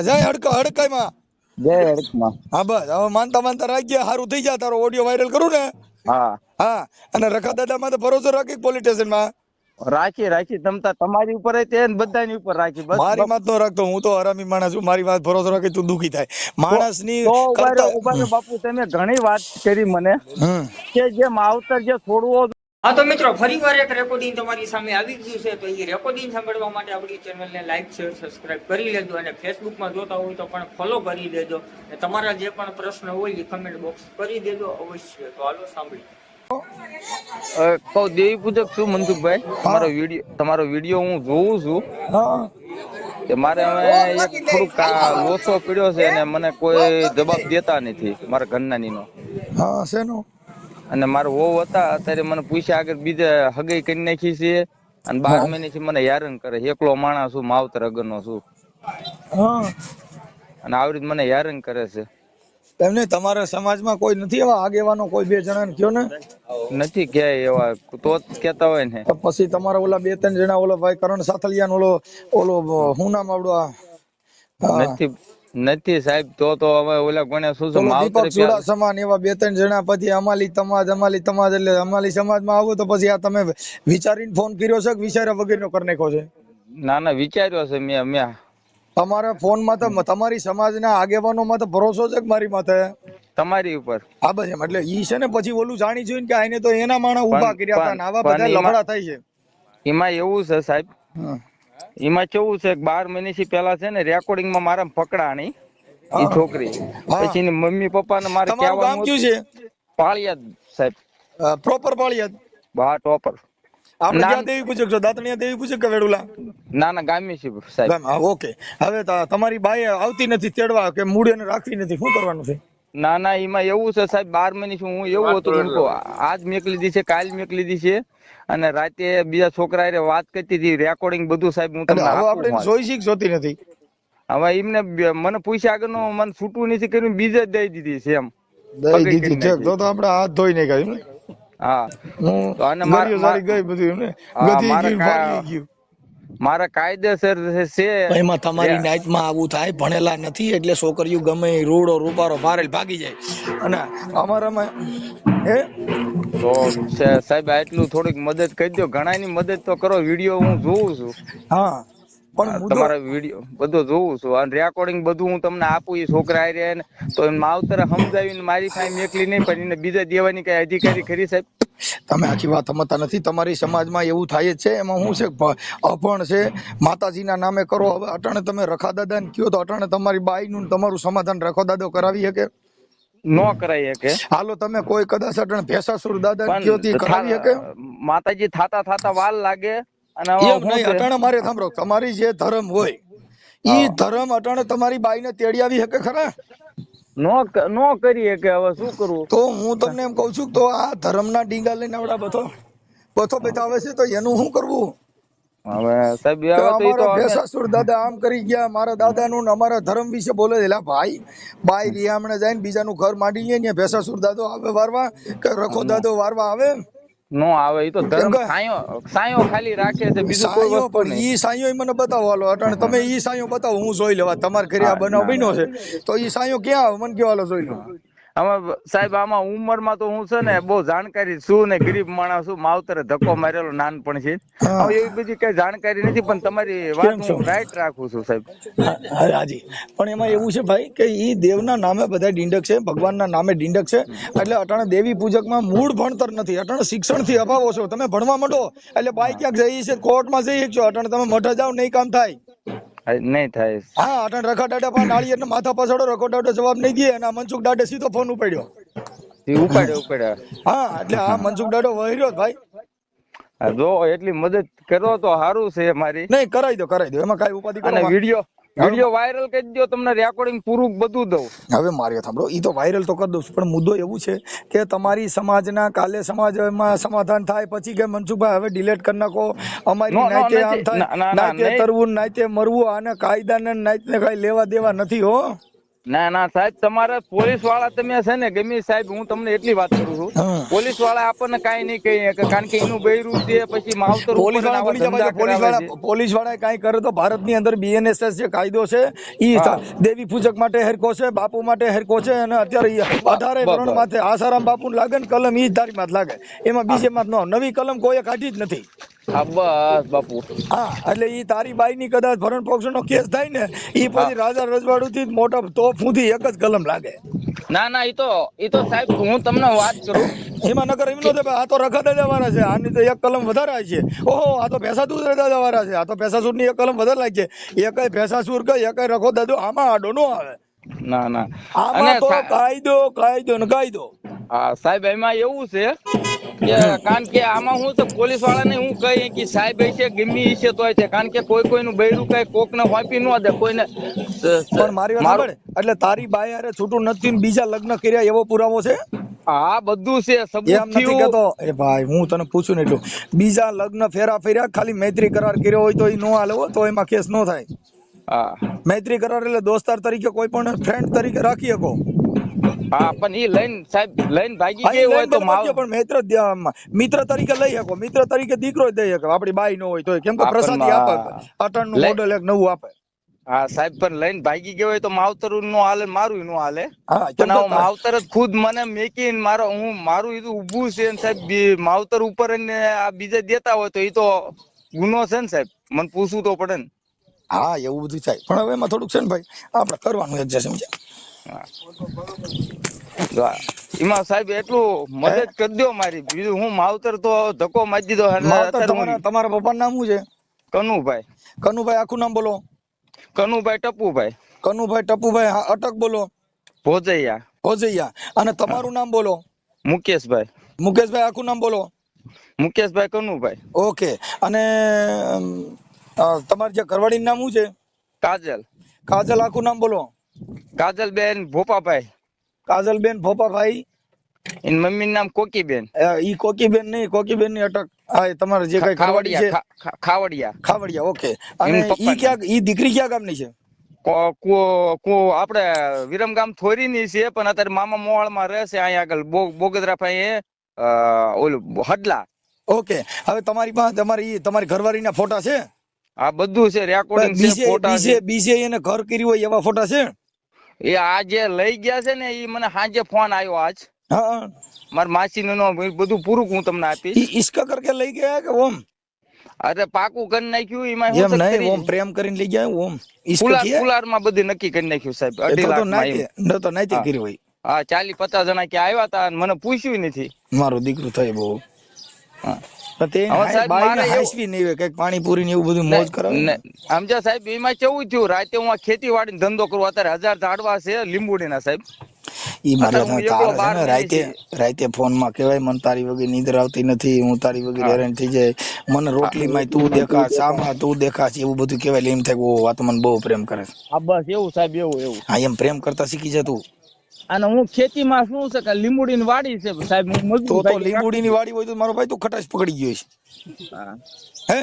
જય હડકાઈમાં જય હડકમાં. હા બસ હવે માનતા માનતા રાખજે, સારું થઈ જાય. તારો ઓડિયો વાયરલ કરું ને. હા હા અને રખા દાદા માં તો ભરોસો રાખી પોલીસ સ્ટેશન માં. રાખી તમારી ઉપર તે બધાની ઉપર રાખી. બસ મારી વાત નો રાખતો, હું તો હરામી માણસ છું. મારી વાત ભરોસો રાખી તું દુખી થાય માણસ ની તો કરતા. ઉભા રહ્યો બાપુ, તમે ઘણી વાત કરી મને કે જે માવતર જે છોડવો. હા તો મિત્રો ફરીવાર એક રેકોર્ડિંગ તમારી સામે આવી ગયું છે. તો એ રેકોર્ડિંગ સાંભળવા માટે આપણી ચેનલને લાઈક શેર સબસ્ક્રાઇબ કરી લેજો અને ફેસબુકમાં જોતા હોય તો પણ ફોલો કરી દેજો. અને તમારા જે પણ પ્રશ્ન હોય એ કમેન્ટ બોક્સ કરી દેજો અવશ્ય. તો હાલો સાંભળી. કહું દેવી પૂજક છું મનસુખભાઈ. તમારો વિડીયો હું જોઉં છું. મારે હવે એક થોડુંક લોસો પીડ્યો છે અને મને કોઈ જવાબ દેતા નથી મારા ઘરના નો. હા શેનો? અને મારા વહુ હતા અત્યારે મને પૂછ્યા આગળ બીજે હગઈ કરી નાખી છે અને 12 મહિનેથી મને હેરાન કરે. એકલો માણસ છું, માવતર અગરનો છું અને આવી રીતે મને હેરાન કરે છે. એમને તમારા સમાજમાં કોઈ નથી એવા આગેવાનો? કોઈ બે જણા ને કયો ને. નથી ક્યાંય એવા, તો જ કેતા હોય ને. પછી તમારા ઓલા 2-3 જણા, ઓલો ભાઈ કરણ સાથળિયા, ઓલો હું નામ આવડું નથી સાહેબ. તો હવે ઓલા કોને શું દીપક ચુડાસમા એવા 2-3 જણા. પછી અમાલી સમાજ એટલે અમાલી સમાજમાં આવો તો પછી આ તમે વિચારીને ફોન કર્યો છે કે વિચાર્યા વગરનો કરી નાખ્યો છે? ના વિચાર્યો છે મેં. તમારા ફોન માં તો તમારી સમાજના આગેવાનો માં તો ભરોસો છે કે મારી માથે? તમારી ઉપર. હા બસ એમ એટલે ઈ છે ને. પછી ઓલું જાણી જોઈને કે આને તો એના માણસ ઉભા કર્યા હતા ને આવા બધા લફડા થાય છે. એમાં એવું છે સાહેબ, એમાં કેવું છે 12 મહિનાથી પેલા છે ને રેકોર્ડિંગ માં મારા પકડાણી ઈ છોકરી. પછી એની મમ્મી પપ્પા ને મારે કહેવાનું છે પાળિયાદ સાહેબ. પ્રોપર પાળિયાદ? બા ટોપર. આપણે ક્યાં દેવી પૂજક છો? દાતણિયા દેવી પૂજક કે વેડુલા? ના ગામી છે સાહેબ. ઓકે. હવે તમારી બાઈ આવતી નથી તેડવા કે મૂળ એને રાખવી નથી, શું કરવાનું છે? ના એમાં એવું છે સાહેબ, 12 મહિનાથી હું એવું હતું કે આજ મેકલી દી છે, કાલ મેકલી દી છે અને રાતે બીજા છોકરા હારે વાત કરતી હતી. રેકોર્ડિંગ બધું સાહેબ હું તમને હવે આપણે જોઈ શીખ જોતી નથી. હવે એમને મને પૂછ્યા આગળ નું મને છૂટું નથી કર્યું, બીજે જ દઈ દીધી છે એમ. દઈ દીધી છે તો આપણે હાથ ધોઈ નહીં ગયું. હા તો આને મારી ગઈ બધું એમને ગધી ગયું, ભાગી ગયું. મારા કાયદેસર છે એમાં તમારી નાઈટમાં આવું થાય. ભણેલા નથી એટલે છોકરીઓ ગમે રૂડો રૂપારો ભારેલ ભાગી જાય. અને અમારામાં તો સાહેબ એટલું થોડીક મદદ કરી દો. ઘણાની મદદ તો કરો. વિડીયો હું જોઉં છું. હા પણ તમારા વિડીયો બધું જોઉં છું અને રેકોર્ડિંગ બધું હું તમને આપું. એ છોકરા હારે તો માવતરે સમજાવીને મારી પાસે મેકલી નહીં, પણ એને બીજા દેવાની કઈ અધિકારી ખરી સાહેબ? તમે આખી વાત સમજતા નથી. તમારી સમાજમાં એવું થાય જ છે. એમાં શું છે, અભણ છે. માતાજીના નામે કરો. હવે અટાણે તમે રખા દાદા ને કયો તો અટાણે તમારી બાઈ નું તમારું સમાધાન રખો દાદો કરાવી શકે? નો કરાઈ શકે. હાલો તમે કોઈ કદાચ અટાણે ભેસાસુર દાદા ને કયો થી કરાવી શકે? માતાજી થાતા વાર લાગે. અને એમ નહીં. અટાણે મારે સાંભળો, તમારી જે ધર્મ હોય ઈ ધર્મ અટાણે તમારી બાઈ ને તેડી આવી શકે ખરા? નો કરીએ કે હવે શું કરવું? તો હું તમને એમ કઉ છું તો આ ધર્મના ડીંગા લઈને આવડા બથો બેઠાવે છે તો એનું શું કરવું? હવે સાહેબ અમારા ભેસાસુર દાદા આમ કરી ગયા, મારા દાદા નું અમારા ધર્મ વિશે બોલે. ભાઈ બાઈ રિયામણે જાય ને બીજાનું ઘર માંડી લે ને ભેસાસુર દાદો આવે વારવા કે રખો દાદો વારવા આવે? નો આવે. એ તો ધર્મ સાયો ખાલી રાખે છે, બીજું કોઈ વસ્તુ નહીં. ઈ સાયો મને બતાવો. હાલો અટાણે તમે ઈ સાયો બતાવો, હું જોઈ લેવા. તમારા ઘરે આ બનાવ બન્યો છે તો ઈ સાયો ક્યાં આવે મને કયો? હાલો જોઈ લો. આમાં સાહેબ આમાં ઉંમરમાં તો હું છે ને બહુ જાણકારી છું ને ગરીબ માણસ છું. માવતરે ધક્કો મારેલો નાનપણ છે. હવે એવી બધી કઈ જાણકારી નથી, પણ તમારી વાત હું રાઈટ રાખું છું સાહેબ. હાજી. પણ એમાં એવું છે ભાઈ કે ઈ દેવના નામે બધા ડીંડક છે, ભગવાનના નામે ડીંડક છે. એટલે અટાણે દેવી પૂજકમાં મૂળ ભણતર નથી. અટાણે શિક્ષણથી અભાવો છો. તમે ભણવા માંડો એટલે બાઈ ક્યાંક જઈ છે, કોર્ટમાં જઈ શકશો. અટાણે તમે મઠે જાવ નહીં કામ થાય. નહીં થાય. હા અટાણે રખા દાડા પા નાળી એટલે માથા પાછળ રખો દાડો જવાબ નહીં દે અને આ મનસુખ દાડે સીધો ફોન ઉપાડ્યો. હા એટલે આ મનસુખ દાડો વહીર્યો ભાઈ. જો એટલી મદદ કરો તો સારું છે મારી. નહીં કરાવી દો એમાં કઈ ઉપાધિ કરો. અને વિડીયો વાયરલ કરી દો. તમને રેકોર્ડિંગ પૂરું બધું દઉં. હવે મારી સાંભળો, ઈ તો વાયરલ તો કરી દઉં, પણ મુદ્દો એવું છે કે તમારી સમાજના કાલે સમાજમાં સમાધાન થાય પછી કે મનસુખભાઈ હવે ડિલેટ કરી નાખો, અમારી નાઈતે આમ થાય, નાઈતે તરવું નાઈતે મરવું, આને કાયદાને નાઈતે કઈ લેવા દેવા નથી હો. ના ના સાહેબ, તમારે પોલીસ વાળા તમે છે ને ગમે સાહેબ, હું તમને એટલી વાત કરું છું, હા. પોલીસ વાળા આપણને કાંઈ નહીં કહી શકે, કારણ કે એનું બૈરું છે, પછી માવતર ઉપર પોલીસ વાળા આવા ભૂલી ધંધા જવા, કરાવે છે. પોલીસ વાળા કાંઈ કરે તો ભારતની અંદર BNSS જે કાયદો છે ઈ હા. દેવી પૂજક માટે હેરકો છે, બાપુ માટે હેરકો છે, અને અત્યારે બ 18 બ ધોરણ બ માથે આસારામ બાપુ લાગે ને કલમ ઈ જ તારી માથે લાગે, એમાં હા બીજે માથ નો નવી કલમ કોઈએ કાઢી જ નથી. હા, બસ બાપુ. હા, એટલે ઈ તારી બાઈ ની કદાચ ભરણ પોષણ નો કેસ થાય ને, ઈ હા. પછી રાજા રજવાડું થી મોટા તોપ સુધી એક જ કલમ લાગે. ના ના, ઈ તો સાહેબ હું તમને વાત કરું એમાં નકર એમ નો કે થાય આ તો રખા દાદા વાળા છે, આની તો એક કલમ વધારે છે, ઓહો આ તો ભેસાસુર દાદા વાળા છે, આ તો ભેસાસુર ની એક કલમ વધારે લાગી છે, એકય ભેસાસુર કે એકય રખો દાદો આમાં આડો નો આવે. ના ના, અને આમાં તો કાયદો કાયદો ને કાયદો. હા સાહેબ, એમાં એવું છે કે કારણ કે આમાં હું તો પોલીસ વાળાને હું કહી કે સાહેબ છે ગમી છે તોય છે, કારણ કે કોઈનું બૈરું કઈ કોક ને હોપી ન દે કોઈને. પણ મારી વાત મારું સાંભળે, એટલે તારી બાઈ હારે છૂટું નથી ને બીજા લગ્ન કર્યા એવો પુરાવો છે? હા બધું છે, સબૂત એમ નથી થયું. કેતો, એ ભાઈ હું તને પૂછું ને એટલું, બીજા લગ્ન ફેર્યા ખાલી મૈત્રી કરાર કર્યો હોય તો ઈ નો હાલે હો, તો એમાં કેસ નો થાય. હા મૈત્રી કરાર એટલે દોસ્તાર તરીકે કોઈ પણ ફ્રેન્ડ તરીકે રાખી શકો. હા, પણ ઈ લઈને સાહેબ લઈને ભાગી હા, ગઈ ઈ હોય લઈને તો ભલે ભાગ્ય, પણ મિત્ર તરીકે લઈ શકો, મિત્ર તરીકે દીકરો જ દઈ શકો, આપડી બાઈ નો હોય તો, કેમ કે હા પણ પ્રસાદી આપે, અટણ નું લઈ મોડલ એક નવું આપે. હા સાહેબ, પણ લઈને ભાગી ગયો હોય તો માવતર નો હાલે, મારું નો હાલે. હા, કેમ પણ કે આવો માવતર જ ખુદ મને મેકીને મારું ઈ ઊભું છે ને સાહેબ, માવતર ઉપર ને આ બીજે દેતા હોય તો ઈ તો ગુનો છે ને સાહેબ, મને પૂછવું તો પડે ને. હા, એવું બધું થાય, પણ હવે એમાં થોડુંક છે ને ભાઈ, આપણે કરવાનું એક છે, સમજ્યા? હા, એમાં સાહેબ એટલું હે મદદ કરી દો મારી, બીજું હું માવતર તો ધક્કો મારી દીધો માવતર અત્યારે હું. તમારા પપ્પાનું નામ શું છે? કનુભાઈ. કનુભાઈ આખું નામ બોલો. કનુભાઈ ટપુભાઈ. કનુભાઈ ટપુભાઈ, હા અટક બોલો. ભોજૈયા. ભોજૈયા. અને તમારું નામ બોલો. મુકેશભાઈ. મુકેશભાઈ આખું નામ બોલો. મુકેશભાઈ કનુભાઈ. ઓકે. અને તમારી જે ઘરવાળીનું નામ શું છે? કાજલ. કાજલ આખું નામ બોલો. કાજલબેન ભોપાભાઈ. કાજલબેન ભોપાભાઈ. એની મમ્મીનું નામ કોકીબેન. ઈ કોકીબેન નહીં, કોકીબેન ની અટક. હા, તમારે જે કઈ ઘરવાળી છે ખાવડિયા. ખાવડિયા, ઓકે. અને એમ પપ્પા નામ ઈ દીકરી ક્યાં ગામની છે? આપડે વિરમગામ થોરી ની છે, પણ અત્યારે મામા મોવાળ માં રહે છે, અહીંયા આગળ બોગદરા પાસે ઓલું હડલા. ઓકે. હવે તમારી પાસે તમારી ઘરવાળી ના ફોટા છે? આ બધું છે, રેકોર્ડિંગ છે, ફોટા છે. બીજે એને ઘર કર્યું હોય એવા ફોટા છે? એ આજે લઈ ગયા છે ને, એ મને સાંજે ફોન આવ્યો આજ. હા. મારા માસી નું બધું પૂરું હું તમને આપીશ. ઈશ્કા કરકે લઈ ગયા કે ઓમ? અરે પાકું કરી નાખ્યું, એમાં હું એમ નહીં, કરી ઓમ પ્રેમ કરીને લઈ ગયા ઓમ ઈશ્કા કિયા? ફુલાર માં બધી નક્કી કરી નાખ્યું સાહેબ, 2.5 લાખ માં. તો નાતે કર્યું હોય. હા, 40-50 જણા કે આવ્યા હતા, મને પૂછ્યું નથી. મારું દીકરું થાય બહુ. હા. પાણીપુરી ને એવું બધું મોજ કરાવે. સમજ્યા સાહેબ, એમાં કેવું થયું, રાતે હું ખેતીવાડી ધંધો કરું, અત્યારે 1000 ઝાડવા છે લીંબુડીના સાહેબ. ઈ અત્યારે હું એકલો બહાર રાતે ફોન માં કહેવાય, મને તારી વગર નીંદર આવતી નથી, હું તારી વગર હા હેરાન થઈ જાય, મને રોટલી માં તું દેખા, શામાં તું દેખાશ, એવું બધું કહેવાય. એમ થાય ઓ આ તો મને બહુ પ્રેમ કરે છે. હા બસ એવું સાહેબ, એવું. હા, એમ પ્રેમ કરતા શીખી જા તું. અને હું ખેતી માં શું છે કે લીંબુડી ની વાડી છે સાહેબ, હું મજૂર તો લીંબુડી ની વાડી હોય તો મારો ભાઈ તું ખટાશ પકડી ગયો છે. હે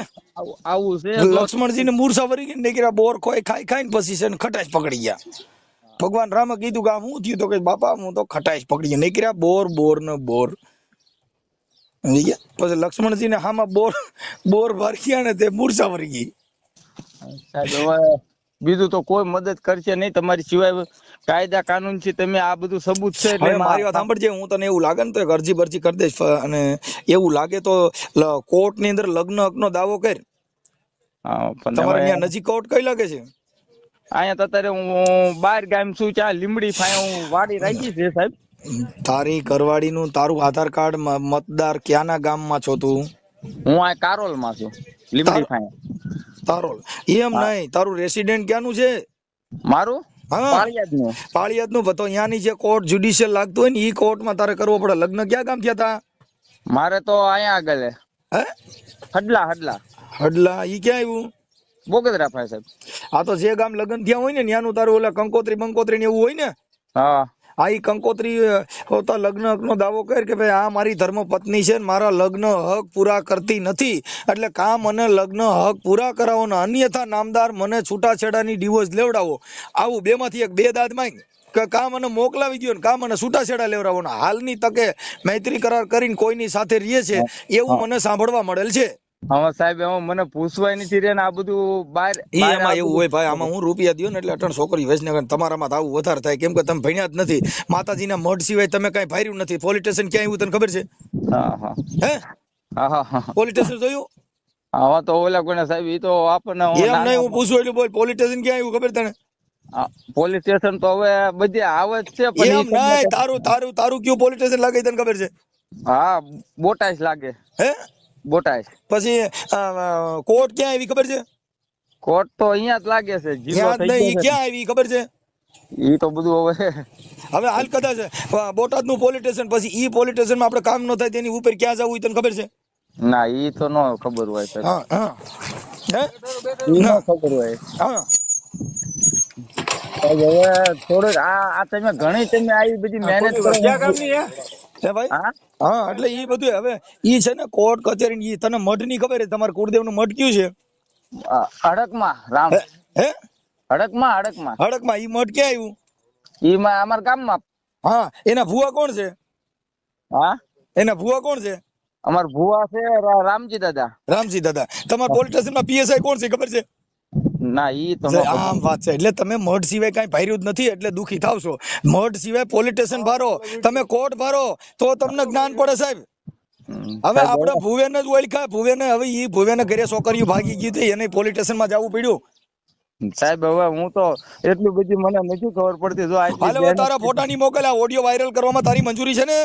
આવું છે. લક્ષ્મણજી ને મૂર્છા વરી ગઈ નીકળ્યા, બોર ખોઈ ખાઈને પછી છે ને ખટાશ પકડી ગયા. ભગવાન રામે કીધું કે હું થયું, તો કે બાપા હું તો ખટાશ પકડી ગયા. નીકળ્યા બોર ને બોર. પછી લક્ષ્મણજી ને હામાં બોર ભરખ્યા ને તે મૂર્છા વરી ગઈ. સાહેબ હવે બીજું તો કોઈ મદદ કરશે નહીં તમારી સિવાય. કાયદા કાનૂન થી તમે આ બધું સબૂત છે એટલે મારી વાત સાંભળજે, હું તને એવું લાગે ને તો અરજી બરજી કરી દઈશ, અને એવું લાગે તો કોર્ટ ની અંદર લગ્ન હક નો દાવો કર. તમારે ત્યાં નજીક કોર્ટ કઈ લાગે છે? અહીંયા તો અત્યારે હું 12 ગામ છું, ત્યાં લીમડી ફાય હું વાડી રાખી છે સાહેબ. તારી ઘરવાળી નું તારું આધાર કાર્ડ મતદાર ક્યાંના ગામમાં છો તું? હું આ કારોલ માં છું, લીમડી ફાય. તારોલ એમ નહીં, તારું રેસિડેન્ટ ક્યાંનું છે? મારું પાળિયાદ નું. તો અહીંયાની જે કોર્ટ જ્યુડિશિયલ લાગતું હોય ને, ઈ કોર્ટ માં તારે કરવો પડે. લગ્ન ક્યાં ગામ થયા તા? મારે તો અહીંયા આગળ હડલા. ઈ ક્યાં આવ્યું? બોગદરા ફાય સાહેબ. આ તો જે ગામ લગ્ન થયા હોય ને ત્યાંનું તારું ઓલા કંકોત્રી બંકોત્રી ને એવું હોય ને. હા. આ ઈ કંકોત્રી હોતા લગ્ન હકનો દાવો કરે કે ભાઈ આ મારી ધર્મપત્ની છે ને મારા લગ્ન હક પૂરા કરતી નથી, એટલે કામ મને લગ્ન હક પૂરા કરાવો ને અન્યથા નામદાર મને છૂટાછેડાની ડિવોર્સ લેવડાવો. આવું બેમાંથી એક, બે દાદ માંગ કે કા મને મોકલાવી દો ને કા મને છૂટાછેડા લેવડાવો. ને હાલની તકે મૈત્રી કરાર કરીને કોઈની સાથે રહે છે એવું મને સાંભળવા મળેલ છે. હવે સાહેબ હવે મને પૂછવાય નથી રે ને આ બધું બહાર એમાં એવું હોય ભાઈ, આમાં હું રૂપિયા દયો ને એટલે અટણ છોકરી વૈષ્ણવ તમારામાં આવું વધારે થાય, કેમ કે તમે ભણ્યા જ નથી. માતાજીના મઢ સિવાય તમે કઈ ભાર્યું નથી. પોલીસ સ્ટેશન ક્યાં આવ્યું તને ખબર છે? હા હા હે હા હા હા પોલીસ સ્ટેશન જોયું? હવે તો ઓલા કોને સાહેબ ઈ તો આપણને એમ નહીં, હું પૂછું એટલું બોલ. પોલીસ સ્ટેશન ક્યાં આવ્યું ખબર તને? પોલીસ સ્ટેશન તો હવે બધે આવે જ છે પણ એમ નહીં, તારું તારું તારું કયું પોલીસ સ્ટેશન લાગે તને ખબર છે? હા બોટાઈસ લાગે. હે બોટાઈસ. પછી કોર્ટ ક્યાં આવી ખબર છે? કોર્ટ તો અહીંયા જ લાગે છે. જિલ્લો ત્યાં જ થઈ નહીં, ઈ ગયો ક્યાં આવી ખબર છે? છે ઈ તો બધું હવે હવે હાલ કદાચ બોટાદ નું પોલીસ સ્ટેશન, પછી ઈ પોલીસ સ્ટેશન માં આપણે કામ ન થાય તેની ઉપર ક્યાં જવું તને ખબર છે? ના ઈ તો નો ખબર હોય સાહેબ. હા હા હે ઈ નો ખબર હોય. હા હવે થોડુંક આ તમે ઘણી તમે આવી બધી મહેનત કરો. હે ભાઈ? હા હા એટલે ઈ બધું હવે ઈ છે ને કોર્ટ કચેરી ઈ તને મઢ ની ખબર છે? તમારા કુળદેવ નું મઢ કયું છે? હડકમાં રામ. હે હડકમાં હડકમાં હડકમાં. ઈ મઢ ક્યાં આવ્યું? ઈ અમારા ગામમાં. હા એના ભુવા કોણ છે? હા એના ભુવા કોણ છે? અમાર ભુવા છે રામજી દાદા. રામજી દાદા. તમારા પોલીસ સ્ટેશન માં પીએસઆઈ કોણ છે ખબર છે? ના ઈ તો નો ખબર. આમ વાત છે. એટલે તમે મઢ સિવાય કઈ ભાર્યું જ નથી એટલે દુખી થાવશો. મઢ સિવાય પોલીસ સ્ટેશન ભારો, તમે કોર્ટ ભારો તો તમને જ્ઞાન પડે સાહેબ. હવે આપણે ભુવેને જ ઓળખાય. ભુવેને હવે ઈ ભુવેને ઘરે છોકરીઓ ભાગી ગઈ હતી એને પોલીસ સ્ટેશન માં જવું પડ્યું. સાહેબ હવે હું તો એટલી બધી મને નથી ખબર પડતી. જો હાલે હવે તારા ફોટા ની મોકલ. આ ઓડિયો વાયરલ કરવામાં તારી મંજૂરી છે ને?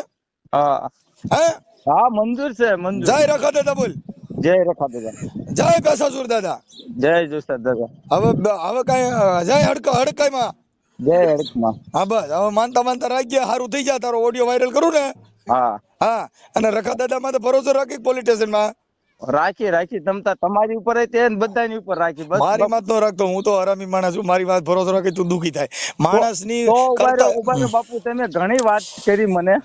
હા હે હા મંજૂર છે મંજૂર. જય રખા દાદા બોલ. જય રખા દાદા. જય બેસાસુર દાદા. જય જોસા દાદા. હવે કઈ જય હડકાઈ માં. જય હડકમાં. હા બસ હવે માનતા માનતા રાખજે. સારું થઈ જાય. તારો ઓડિયો વાયરલ કરું ને. હા હા અને રખા દાદા માં તો ભરોસો રાખી પોલીસ સ્ટેશન માં. રાખી તમારી ઉપર બધાની ઉપર રાખી. બસ મારી વાત નો રાખતો. હું તો હરામી માણસ છું. મારી વાત ભરોસો રાખી તું દુખી થાય. માણસ ની ઉભા બાપુ તમે ઘણી વાત કરી મને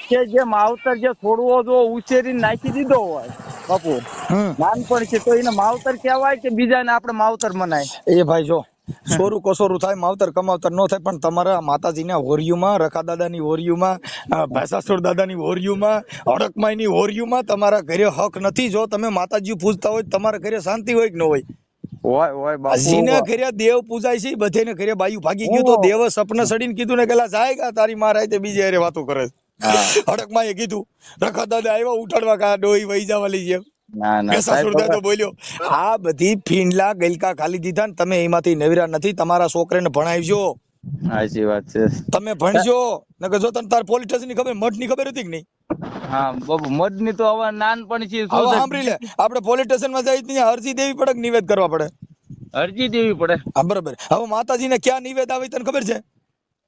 કે જે માવતર જે છોડવો જો ઉછેરીને નાખી દીધો હોય બાપુ નાનપણ છે તો એને માવતર કહેવાય કે બીજાને આપણે માવતર મનાય? એ ભાઈ જો સોરું કસોરું થાય, માવતર કમાવતર નો થાય, પણ તમારા માતાજીના હોરિયુમાં, રખા દાદાની હોરિયુમાં, ભેસાસુર દાદાની હોરિયુમાં, અડકમાઈની હોરિયુમાં તમારા ઘરે હક નથી. જો તમે માતાજી પૂજતા હોય તમારા ઘરે શાંતિ હોય કે ન હોય? હોય બાપુ. જેના ઘરે દેવ પૂજાય છે બધેને ઘરે બાયું ભાગી ગયું તો દેવ સપને સડીને કીધું ને કેલા જાય તારી માં રાતે બીજે હારે વાતો કરે. અડકમાઈએ કીધું રખા દાદા આવ્યા ઉઠાડવા કા ડોઈ વહી જવા લઈ જેમ. બોલ્યો આ બધી ફીંડલા ગલકા ખાલી દીધા ને તમે એમાંથી નવીરા નથી. તમારા છોકરાને ભણાવજો. સાચી વાત છે. તમે ભણજો. નકર જો તને તાર પોલીસ સ્ટેશન ની ખબર, મઠ ની ખબર હતી કે નહીં? હા બાબુ મઢ ની તો હવે નાનપણથી હવે સાંભળી લે. આપણે પોલીસ સ્ટેશન માં જઈ ત્યાં અરજી દેવી પડે કે નિવેદ કરવા પડે? અરજી દેવી પડે. હા બરોબર. હવે માતાજીને ક્યાં નિવેદ આવે તને ખબર છે?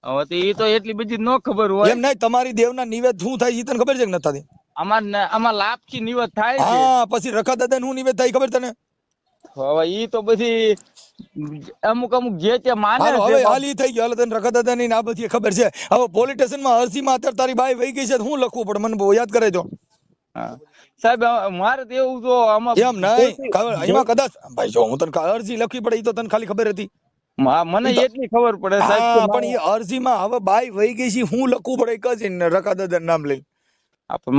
હવે તો એ તો એટલી બધી ન ખબર હોય. એમ નહીં, તમારી દેવના નિવેદ શું થાય એ તને ખબર છે કે નથી? આમાં લાભથી નિવેદ થાય છે. હા પછી રખા દાદા નું નિવેદ થાય ખબર તને? હવે ઈ તો બધી અમુક જે તે માને છે. હવે હાલ ઈ થઈ ગયો. હાલ તને રખા દાદા ની આ બધી ખબર છે. હવે પોલીસ સ્ટેશન માં અરજી માં અત્યારે તારી બાઈ વહી ગઈ છે હું લખવું પડે? મને બહુ યાદ કરે તો સાહેબ મારે તો એવું જો આમાં એમ નહીં, એમાં કદાચ ભાઈ જો હું તને અરજી લખવી પડે એ તો તને ખાલી ખબર હતી? મને એટલી ખબર પડે સાહેબ. પણ એ અરજીમાં હવે બાઈ વહી ગઈ છે હું લખવું પડે કજીને રખા દાદા નામ લઈ?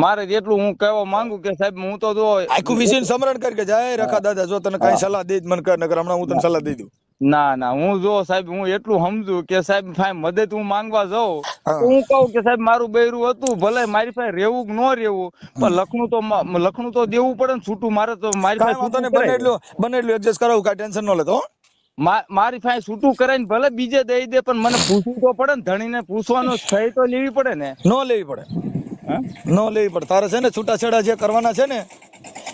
મારે એટલું હું કહેવા માંગુ કે સાહેબ હું તો જો આખું વિષય સમરણ કરી કે જાય રખા દાદા જો તને કઈ સલાહ દે મને કર, નકર હમણાં હું તને સલાહ દઈ દઉં. ના હું જો સાહેબ હું એટલું સમજુ કે સાહેબ મદદ હું માંગવા જાઉં તો હું કહું કે સાહેબ મારું બૈરું હતું ભલે મારી પાસે રહેવું કે ન રહેવું પણ લખણું તો દેવું પડે ને છૂટું. મારે તો મારી પાસે બને એટલું એડજસ્ટ કરાવું, કાંઈ ટેન્શન ન લેતો. મારી પાસે છૂટું કરાઈને ભલે બીજે દઈ દે પણ મને પૂછવું તો પડે ને. ધણીને પૂછવાનો સહી તો લેવી પડે ને? ન લેવી પડે. ન લેવી પડે. તારે છે ને છૂટાછેડા જે કરવાના છે ને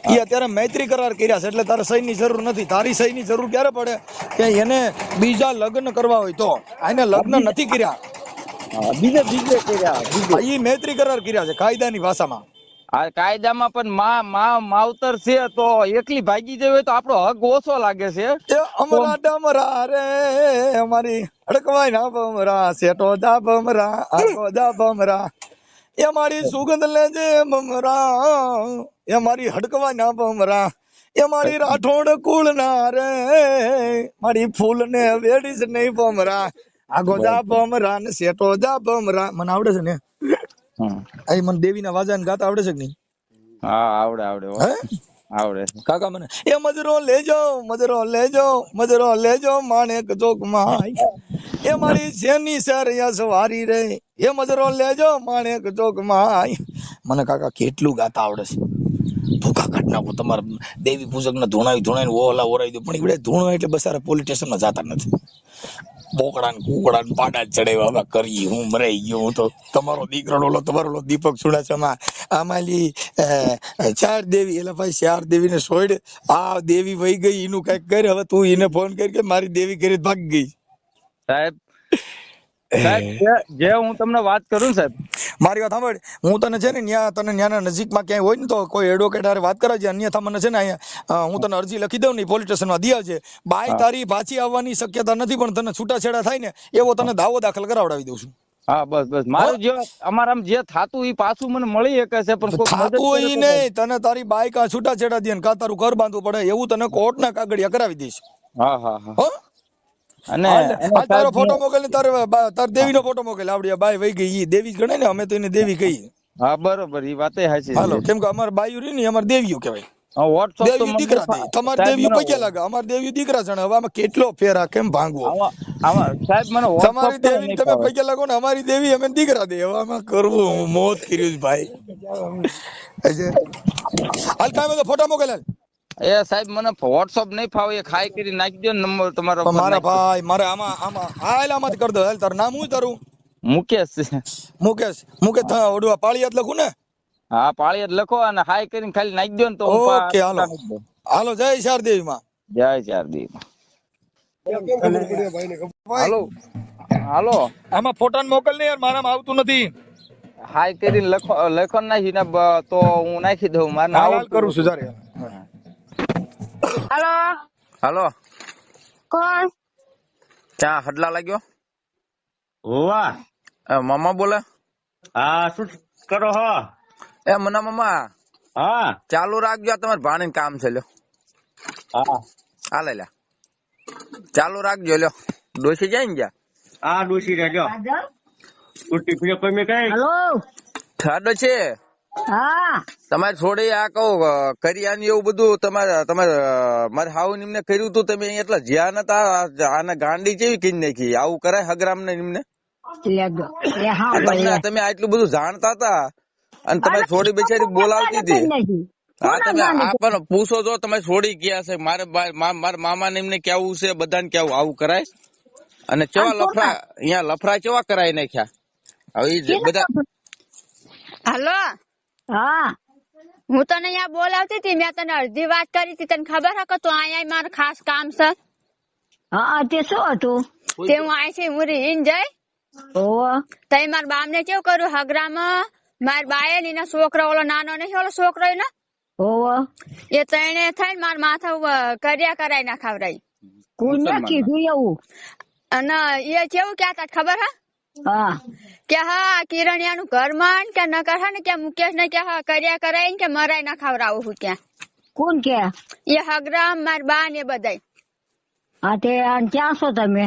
એ અત્યારે મૈત્રી કરાર કર્યા છે એટલે તારે સહી ની જરૂર નથી. તારી સહી ની જરૂર ક્યારે પડે કે એને બીજા લગ્ન કરવા હોય તો. આને લગ્ન નથી કર્યા, બીજે કર્યા. એ મૈત્રી કરાર કર્યા છે કાયદાની ભાષામાં. આ કાયદામાં પણ માવતર છે તો એકલી ભાગી જાય તો આપણો હક ઓછો લાગે છે. અમારા ડમરા રે અમારી હડકવાય ના ભમરા શેઠો જા ભમરા આગો જા ભમરા એ મારી સુગંધ લેજે ભમરા એ મારી હડકવાય ના ભમરા એ મારી રાઠોડ કુળ ના રે મારી ફૂલ ને વેડીશ નહીં ભમરા આગો જા ભમરા ને શેઠો જા ભમરા મને આવડે છે ને અહીં મને દેવીના વાજાને ગાતા આવડે છે કે નહીં? હા આવડે આવડે હો. હે આવડે કાકા મને એ મજરો લેજો મજરો લેજો મજરો લેજો માણેક ચોક માં એ મારી શેની સરિયા સવારી રે એ મજરો લેજો માણેક ચોક માં મને કાકા કેટલું ગાતા આવડે છે. ભૂખા કાઢ નાખું તમારે દેવી પૂજક ને ધૂણાવી ઓલા ઓરાવી દો પણ એવડે ધૂણો એટલે બસારા પોલીસ સ્ટેશન માં જતા નથી. બોકડા ને કુકડા ને પાડા ચડાવ્યા હવે કરી હું મરાઈ ગયો. હું તો તમારો દીકરો ઓલો તમારો ઓલો દીપક ચુડાસમા આમાંલી 4 દેવી એટલે ભાઈ 4 દેવી ને છોડ આ દેવી વહી ગઈ એનું કઈક કરે. હવે તું એને ફોન કરી કે મારી દેવી કરી ભાગી ગઈ. સાહેબ જે હું તમને વાત કરું સાહેબ, મારી વાત સાંભળ, હું તને છે ને ન્યા તને ન્યાના નજીકમાં ક્યાંય હોય ને તો કોઈ એડવોકેટ હારે વાત કરાવજે. અન્યથા મને છે ને અહીંયા હું તને અરજી લખી દઉં ને પોલીસ સ્ટેશનમાં દી આવજે. બાય તારી પાછી આવવાની શક્યતા નથી પણ તને છૂટાછેડા થાય ને એવો તને દાવો દાખલ કરાવડાવી દઉં છું. હા બસ મારું જે અમારામ જે થાતું એ પાછું મને મળી શકે છે પણ કોઈ મદદ થાતું કરે ઈ તો નહીં, તને તારી બાઈક આ છૂટાછેડા દે ને કા તારું ઘર બાંધવું પડે એવું તને કોર્ટના કાગળિયા કરાવી દઈશ. હા હા હા. હો અને આ તારો ફોટો મોકલ ને તાર દેવીનો ફોટો મોકલ. આવડી બાઈ વહી ગઈ ઈ દેવી જ ગણાય ને, અમે તો એને દેવી કહીએ. હા બરોબર ઈ વાતે હાચી. હાલો કેમ કે અમાર બાયું રહી ને અમાર દેવીઓ કહેવાય. વોટ્સઅપ તો દેવીઓ દીકરા દે, તમાર દેવીઓ પૈયા લાગે, અમાર દેવીઓ દીકરા છે. હવે આમાં કેટલો ફેર આ કેમ ભાંગવો? આમાં સાહેબ મને તમારી દેવી તમે પૈયા લાગો ને અમારી દેવી અમે દીકરા દે. હવે આમાં કરવું હું મોત કર્યું છે ભાઈ. હાલ કાંઈ બધો ફોટા મોકલ. એ સાહેબ મને વોટ્સઅપ નહીં ફાવે, એ ખાઈ કરી નાખી દો નંબર તમારો. મારા ભાઈ મારે આમાં હાલ આમાંથી કરી દો. હાલ તારું નામ શું તારું? મુકેશ. મુકેશ ઓડવા પાળિયાત લખું ને? હા પાળિયાત લખો અને હાઈ કરીને ખાલી નાખી દો ને તો ઓકે હાલો હાલો. જય શારદેવી માં. જય શારદી. હાલો હાલો આમાં ફોટા મોકલ ને યાર, મારામાં આવતું નથી. હાઈ કરીને લખો નાખી ને તો હું નાખી દઉં. મારે હાલ કરું છું જારે. हेलो હાલો कौन ક્યાં હડલા લાગ્યો? હોવા મામા બોલે? હા શું કરો હો? એ મના મામા હા ચાલુ રાખજો, તમારે ભાણી કામ છે. લ્યો હા હાલે લ્યા ચાલુ રાખજો. લ્યો ડોસી જાય ને ગયા આ ડોસી રહેજો ઉઠી ફીરે કોઈ મેં કઈ हेलो ઠાડો છે हाँ તમારે થોડી આ કહું કરિયાની એવું બધું તમારે મારે હાવ નિમને કર્યું તું, તમે એટલા જ્યાં નતા આને ગાંડી જેવી કઈ નાખી. આવું કરાય હગરામ ને નિમને? ले हाँ તમે આટલું બધું જાણતા હતા અને તમે થોડી બિચારી બોલાવતી હતી. હા તમે આ પણ પૂછો જો તમે છોડી ગયા છે. મારા મામા ને એમને કેવું છે, બધાને કેવું આવું કરાય? અને કેવા લફરા અહીંયા લફરા કેવા કરાય નાખ્યા. હવે બધા हेलो हाँ હું તને અહીંયા બોલાવતી હતી, મેં તને અડધી વાત કરી હતી. તને ખબર હે કે તું અહીંયા મારું ખાસ કામ છે? હા તે શું હતું? તે હું અહીંથી હું રીન જઈ તઈ મારા બામ ને કેવું કર્યું હગરામાં મારા બાએ ને એના છોકરો ઓલો નાનો નહીં ઓલો છોકરો ને એ તઈને થઈને મારા માથા કર્યા કરાઈ ના ખવડાઈ. કોને કીધું એવું? અને એ કેવું ક્યાં ખબર હે કે હા કિરણિયા નું ઘર માં કે નકર હે ને કે મુકેશ ને કે હા કર્યા કરાઈ કે મરાઈ ના ખવડાવું હું ત્યાં. કોણ કે? એ હગરામ માર બા ને બધાય. હા તે ક્યાં છો તમે?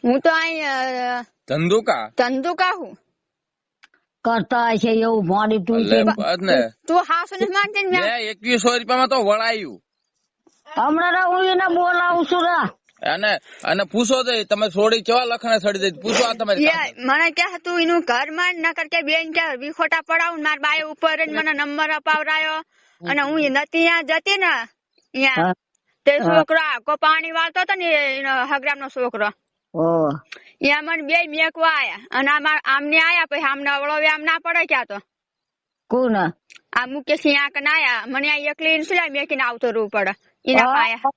હું તો અહીં ધંધુકા હું કરતા છે એવું મોડી તું તું હાસુ ને માનતી ને 2100 રૂપિયામાં તો વળાયું. હમણાં હું એને બોલાવું છું રા અને પૂછો દે તમે છોડી કેવા લખણે ચડી દે પૂછો. આ તમારી મને કે હતું એનું ઘર માં નકર કે બેન કે વિખોટા પડાવું. મારા બાએ ઉપર મને નંબર અપાવરાયો અને હું નથી ત્યાં જતી ને અહીંયા તે છોકરો આખો પાણી વાળતો હતો ને હગરામ નો છોકરો ત્યાં મને બે મેકવા આયા અને આમને આયા પછી આમને અવળો આમ ના પડે ક્યાં તો કોણ આ મુકેશ અહીંયા કને આયા મને આ એકલી સિલાઈ મેકીને આવતો રહેવું પડે એના પાયા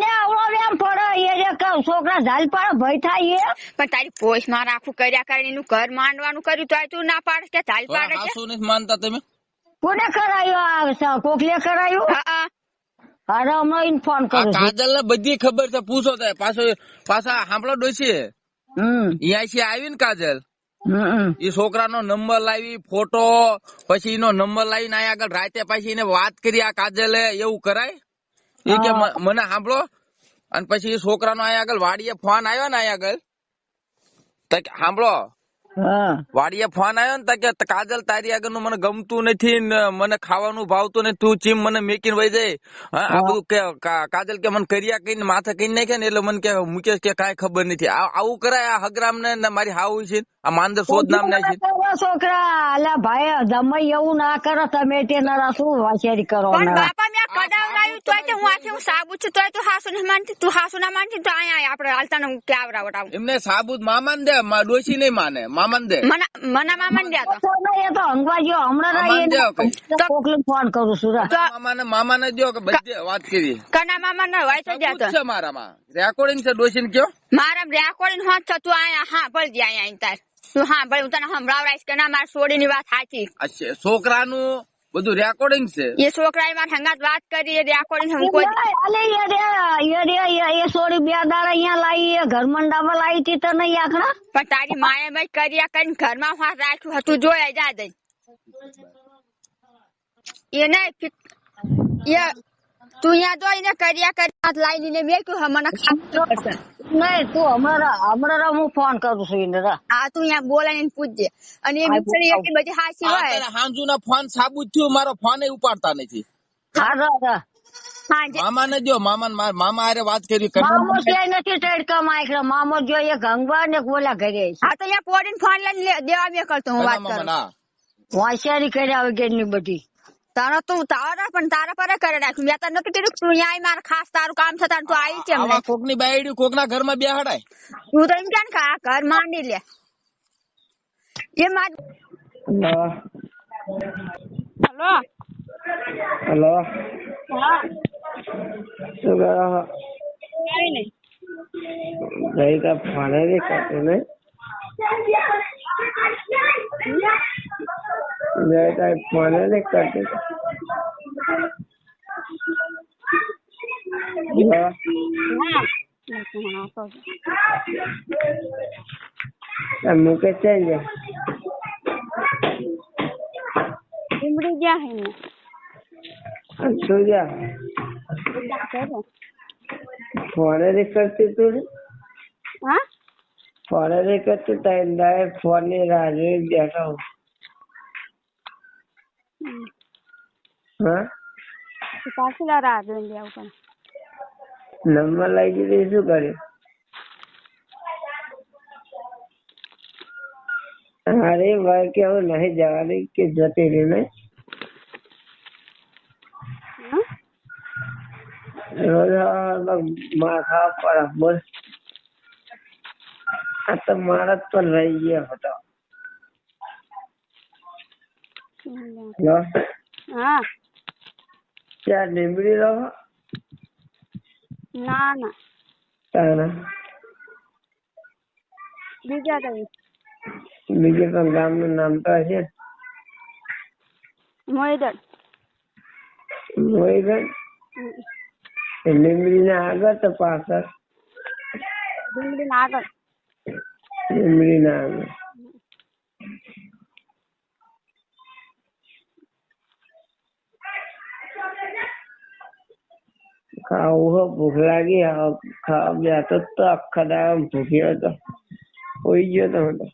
ને અવળો એમ પડે એ છોકરા ઝાલ પાડે ભય થાય એ પણ તારી પોષ માં રાખું કર્યા કરીને એનું ઘર માંડવાનું કર્યું તો તું ના પાડે કે ઝાલ પાડે છે? શું નથી માનતા તમે? કોને કરાયું? આ કોકલે કરાયું? હા અરે હમણાં ફોન કરું કાજલ ને બધી ખબર છે પૂછો. પાછા સાંભળો ડોસી અહીંયાથી આવી ને કાજલ હમ એ છોકરાનો નંબર લાવી ફોટો પછી એનો નંબર લાવીને અહીંયા આગળ રાતે પછી એને વાત કરી આ કાજલે એવું કરાય એ કે મને સાંભળો અને પછી એ છોકરાનો અહીંયા આગળ વાડીએ ફોન આવ્યો ને અહીંયા આગળ તો કે સાંભળો હા વાડીએ ફોન આવ્યો ને તો કે કાજલ તારી આગળ નું મને ગમતું નથી ને મને ખાવાનું ભાવતું નથી તું ચીમ મને મેકીને વહી જાય આ બધું કે કાજલ કે મને કરિયા કઈને માથે કઈ નાખે ને એટલે મને કે મુકેશ કે કાંઈ ખબર નથી આવું કરાય આ હગરામ ને મારી હાવ છે આ માંદર શોધ નામ ના છે છોકરા અલ્યા ભાઈ જમાઈ એવું ના કરો તમે તેના શું વાંચેરી કરો પણ બાપા મેં કડાવડાયું તોય તે હું આખી હું સાબુ છું તોય તું હાસુ ના માનતી તું હાસુ ના માનતી તો અહીંયા આપણે હાલતાને હું કેવરાવડાવું એમને સાબુત મામાન દે ડોશી નહીં માને મામાન દે મને મામા ને તો એ તો અંગવાજીઓ હમણાં કોકલે ફોન કરું છું મામાને દો કે બધી વાત કરી કના મામા ના હોય તો સબૂત છે મારામાં રેકોર્ડિંગ છે ડોશી ને કયો મારા રેકોર્ડિંગ હોત તો તું અહીંયા હા ભળ દે અહીંયા તાર તું હા ભળ હું તને સંભળાવડાઈશ કે ના મારા સોડીની વાત સાચી છોકરાનું બધું રેકોર્ડિંગ છે એ છોકરાએ મારા સંગાત વાત કરી એ રેકોર્ડિંગ હું કોઈ એ સોરી 2 દાડા અહીંયા લાવી ઘર મંડામાં લાવી હતી તો નહીં આખડા પણ તારી માએ ભાઈ કર્યા કરીને ઘરમાં હાથ રાખ્યું હતું જોયા જા દઈ એને તું અહીંયા જોઈને કર્યા કરી હાથ લાવીને મેક્યું મને ખાતું નહીં તું હમણાં હું ફોન કરું છું એને હા તું અહીંયા બોલાવીને પૂછજે અને એ બિચારી એટલી બધી હાસી હોય હાંજુ ફોન સાબુત થયું મારો ફોન ઉપાડતા નથી મામા ને દો મામા હારે વાત કરી મામો ક્યાંય નથી ટડકામાં એકલા મામો જો એ ગંગવા ને ગોલા ઘરે હા તો અહીંયા પોડીને ફોન લઈને દેવા બે કરતો હું વાત કરું હોશિયારી કર્યા વગેરેની બધી તારા તું તારા પણ તારા પર કરે રાખ્યું મેં તને નતું કીધું તું અહીંયા મારે ખાસ તારું કામ થતા તું આવી કેમ કોક ની બાયડી કોક ના ઘરમાં બેહાડાય તું તો એમ કે આ ઘર માંડી લે એ માર હેલો હેલો હા શું કરો કઈ નહીં ગઈ કા ફોને નહીં કરતી ને ગઈ કા ફોને નહીં કરતી મુકેશ છે ને ઉમડી ગયા હે ને શું જા ફોને નહીં કરતી તું હા ફોને નહીં કરતી તારે ફોન ની રાહ જોઈ બેઠો હા પાછી રાહ જોઈને લેવું નંબર લઈ દીધી શું કર્યું અરે ભાઈ કેવું નહીં જવાની કે જતી રહી ને રોજ માર ખાવા પડે બોલ આ તો મારા જ પણ રહી ગયા હતો હા ત્યાં લીમડી રહો ના ના તારા બીજા કઈ બીજે પણ ગામનું નામ તો હશે મોઈદર મોઈગઢ લીમડી ના આગળ તો પાછળ ડુંગળી ના આગળ લીમડી ના આગળ ખાવું હો ભૂખ લાગી ખાવા બેઠો તો આખા દાડા ભૂખ્યો હતો હોઈ ગયો તો હું તો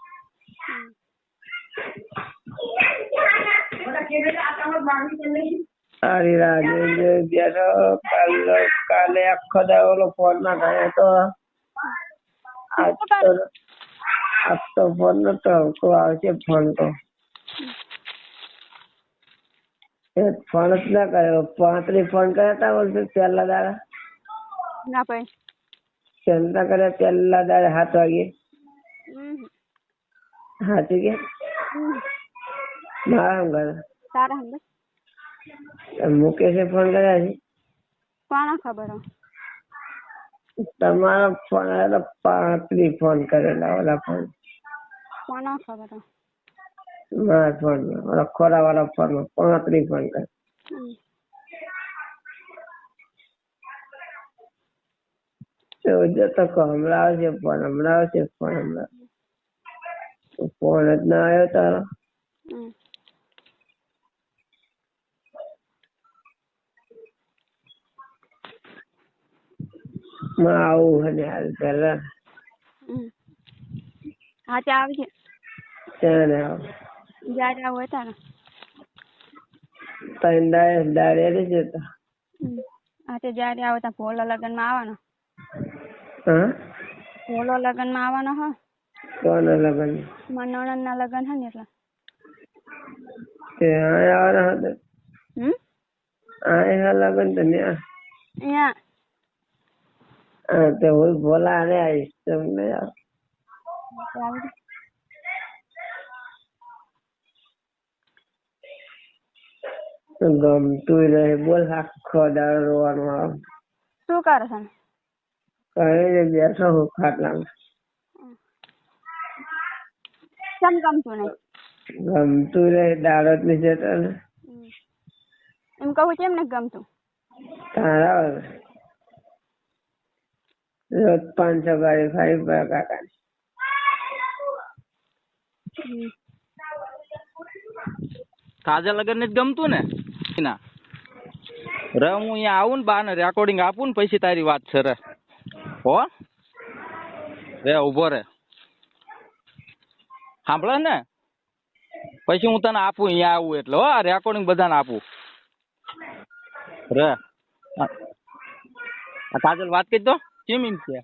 સારી રાહ જોઈ બેઠો કાલે આખો દાડો ઓલો ફોન ના થાય તો આજ તો ફોન નતો આવતો આવશે ફોન તો ફોન જ ના કર્યો 35 ફોન કર્યા હતા બોલશે પહેલા દાડા ના ભાઈ ચંદા કર્યા પહેલા દાડે 7 વાગે સાચું કે મારા હમ કરે તારા હમ મુકેશે ફોન કર્યા છે કોણ ખબર તમારા ફોન આવ્યા 35 ફોન કરેલા ઓલા ફોન કોણ ખબર મારા ફોન ઓલા ખોરા વાળા ફોન 35 ફોન કરે જોજો તો હમણાં આવશે ફોન, હમણાં આવશે ફોન, હમણાં ફોન જ ના આવ્યો તારો. હમ. માં આવું હે ને હાલ પેલા હમ. હા તે આવજે ત્યાં આવ જ્યારે આવું હોય ત્યારે. ત્રણ દાડે નહીં જતા. હા તે જ્યારે આવો ત્યાં ભોલો લગ્નમાં આવવાનો. હા ભોલો લગ્નમાં આવવાનો હો. કોના લગન? મારા નણંદના લગ્ન હે ને એટલે. તે અહીંયા આવવાના હતા. હમ. અહીંયા લગન તો ન્યા. અહીંયા હા તો હું બોલા ને આવીશ તમને. આવજે. ગમતું રહે બોલ, આખો દાડો રોવાનું આવે. શું કરે છે? કઈ બેઠો હું ખાટલામાં. કેમ ગમતું નહીં? ગમતું રહે દાડો જ નહીં જતો ને. એમ કહું કેમ નથી ગમતું? તારા રોજ 500 ગાડી ખાઈ પડે કાકા. તાજા લગન જ ગમતું ને ના રે. હું અહીંયા આવું ને બાને રેકોર્ડિંગ આપું ને પછી તારી વાત છે રે. હો રે ઉભો રે, સાંભળે ને પછી હું તને આપું અહીંયા આવું એટલે. હો આ રેકોર્ડિંગ બધાને આપું રે. આ કાજલ વાત કરી દો કેમ એમ છે.